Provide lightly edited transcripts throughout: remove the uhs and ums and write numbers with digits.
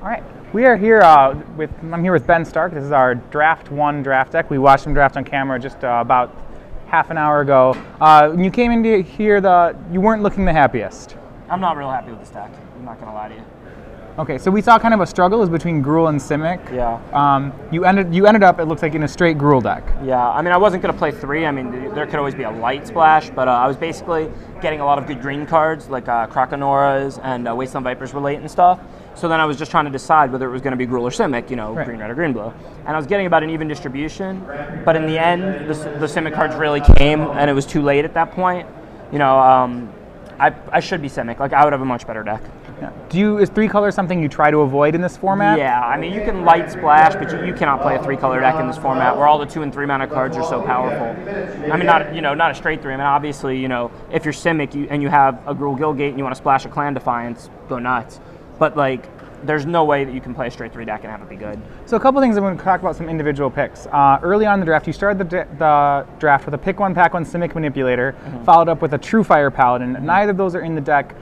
All right, we are here I'm here with Ben Stark. This is our Draft 1 draft deck. We watched him draft on camera just about half an hour ago. When you came into here, you weren't looking the happiest. I'm not real happy with this deck. I'm not going to lie to you. Okay, so we saw kind of a struggle is between Gruul and Simic. Yeah. You ended up, it looks like, in a straight Gruul deck. Yeah, I mean, I wasn't going to play 3. I mean, there could always be a light splash, but I was basically getting a lot of good green cards, like Krakenoras and Wasteland Vipers relate and stuff. So then I was just trying to decide whether it was going to be Gruul or Simic, right. Green, red, or green, blue. And I was getting about an even distribution, but in the end, the Simic cards really came, and it was too late at that point. I should be Simic. Like, I would have a much better deck. Yeah. Is 3 color something you try to avoid in this format? Yeah, I mean, you can light splash, but you cannot play a 3-color deck in this format where all the 2 and 3 mana cards are so powerful. I mean, not a straight 3. I mean, obviously, if you're Simic and you have a Gruul Guildgate and you want to splash a Clan Defiance, go nuts. But like, there's no way that you can play a straight 3 deck and have it be good. So a couple things I'm going to talk about some individual picks. Early on in the draft, you started the draft with a pick 1, pack 1 Simic Manipulator, followed up with a True Fire Paladin. Neither of those are in the deck.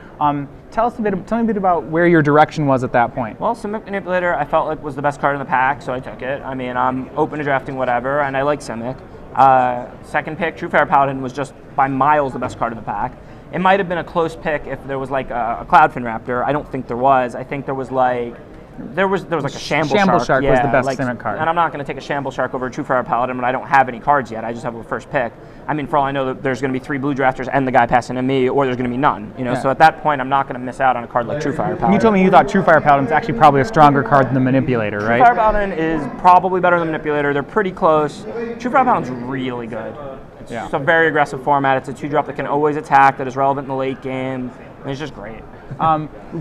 Tell me a bit about where your direction was at that point. Well, Simic Manipulator I felt like was the best card in the pack, so I took it. I mean, I'm open to drafting whatever, and I like Simic. Second pick, True Fire Paladin, was just by miles the best card in the pack. It might have been a close pick if there was like a Cloudfin Raptor. I don't think there was. I think there was like a Shamble Shark. Shamble Shark was the best Simic card. And I'm not going to take a Shamble Shark over a True Fire Paladin when I don't have any cards yet. I just have a first pick. I mean, for all I know, there's going to be 3 blue drafters and the guy passing to me, or there's going to be none. Yeah. So at that point, I'm not going to miss out on a card like True Fire Paladin. You told me you thought True Fire Paladin is actually probably a stronger card than the Manipulator, right? True Fire Paladin is probably better than the Manipulator. They're pretty close. True Fire Paladin's really good. It's a very aggressive format. It's a 2-drop that can always attack, that is relevant in the late game. And it's just great.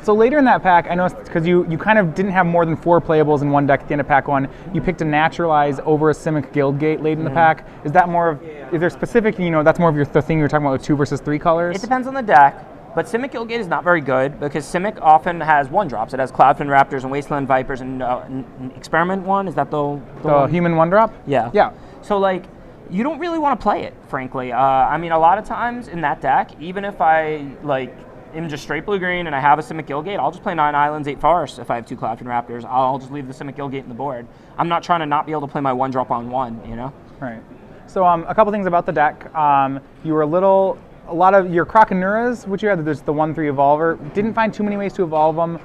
So later in that pack, I noticed because you kind of didn't have more than 4 playables in one deck at the end of pack 1, you picked a Naturalize over a Simic Guildgate late in the pack. Is there specific, that's more of the thing you were talking about with 2 versus 3 colors? It depends on the deck. But Simic Guildgate is not very good because Simic often has 1-drops. It has Cloudfin Raptors and Wasteland Vipers and Experiment 1. Is that the human 1-drop? Yeah. Yeah. So like, you don't really want to play it, frankly. I mean, a lot of times in that deck, even if I am just straight blue-green and I have a Simic Guildgate, I'll just play 9 Islands, 8 Forests if I have 2 Cloudfin Raptors. I'll just leave the Simic Guildgate in the board. I'm not trying to not be able to play my 1-drop on 1, Right. So a couple things about the deck. You were a lot of your Krakenoras, which you had, there's the 1/3 Evolver, didn't find too many ways to evolve them.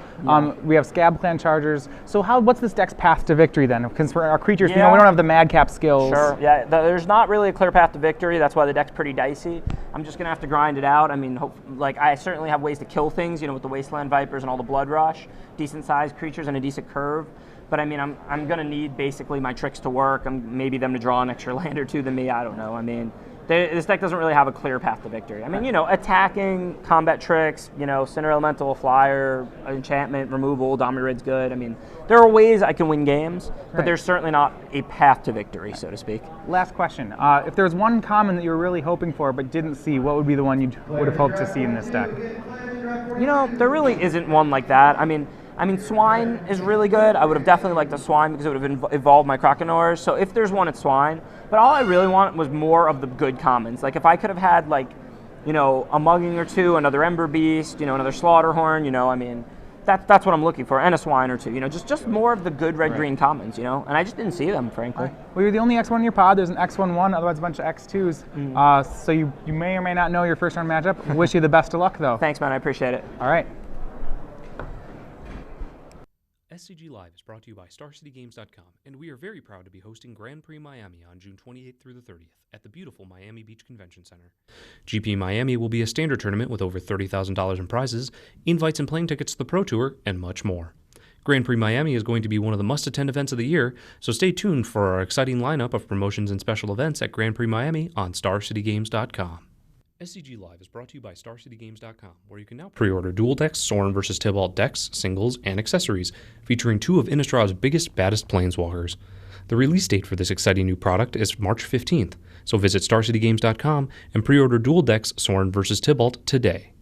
We have Scab Clan Chargers. So what's this deck's path to victory then? Because for our creatures, we don't have the Madcap skills. Sure, yeah, there's not really a clear path to victory. That's why the deck's pretty dicey. I'm just going to have to grind it out. I mean, I certainly have ways to kill things, with the Wasteland Vipers and all the Blood Rush, decent-sized creatures and a decent curve. But I mean, I'm going to need basically my tricks to work, maybe them to draw an extra land or 2 than me, I don't know. I mean, this deck doesn't really have a clear path to victory. I mean, attacking, combat tricks, Cinder Elemental, Flyer, enchantment, removal, Domirid's good. I mean, there are ways I can win games, but there's certainly not a path to victory, so to speak. Last question. If there's one common that you were really hoping for but didn't see, what would be the one you would have hoped to see in this deck? There really isn't one like that. I mean, Swine is really good. I would have definitely liked a Swine because it would have evolved my Krakenoras. So if there's one, it's Swine. But all I really want was more of the good commons. Like if I could have had a Mugging or 2, another Ember Beast, another Slaughterhorn, I mean, that's what I'm looking for, and a Swine or 2, just more of the good red-green commons, and I just didn't see them, frankly. Well, you're the only X1 in your pod. There's an X1-1, otherwise a bunch of X2s. So you may or may not know your first-round matchup. Wish you the best of luck, though. Thanks, man. I appreciate it. All right. SCG Live is brought to you by StarCityGames.com, and we are very proud to be hosting Grand Prix Miami on June 28th through the 30th at the beautiful Miami Beach Convention Center. GP Miami will be a standard tournament with over $30,000 in prizes, invites and plane tickets to the Pro Tour, and much more. Grand Prix Miami is going to be one of the must-attend events of the year, so stay tuned for our exciting lineup of promotions and special events at Grand Prix Miami on StarCityGames.com. SCG Live is brought to you by StarCityGames.com, where you can now pre-order dual decks, Sorin vs. Tibalt decks, singles, and accessories, featuring 2 of Innistrada's biggest, baddest planeswalkers. The release date for this exciting new product is March 15th, so visit StarCityGames.com and pre-order dual decks, Sorin vs. Tibalt today.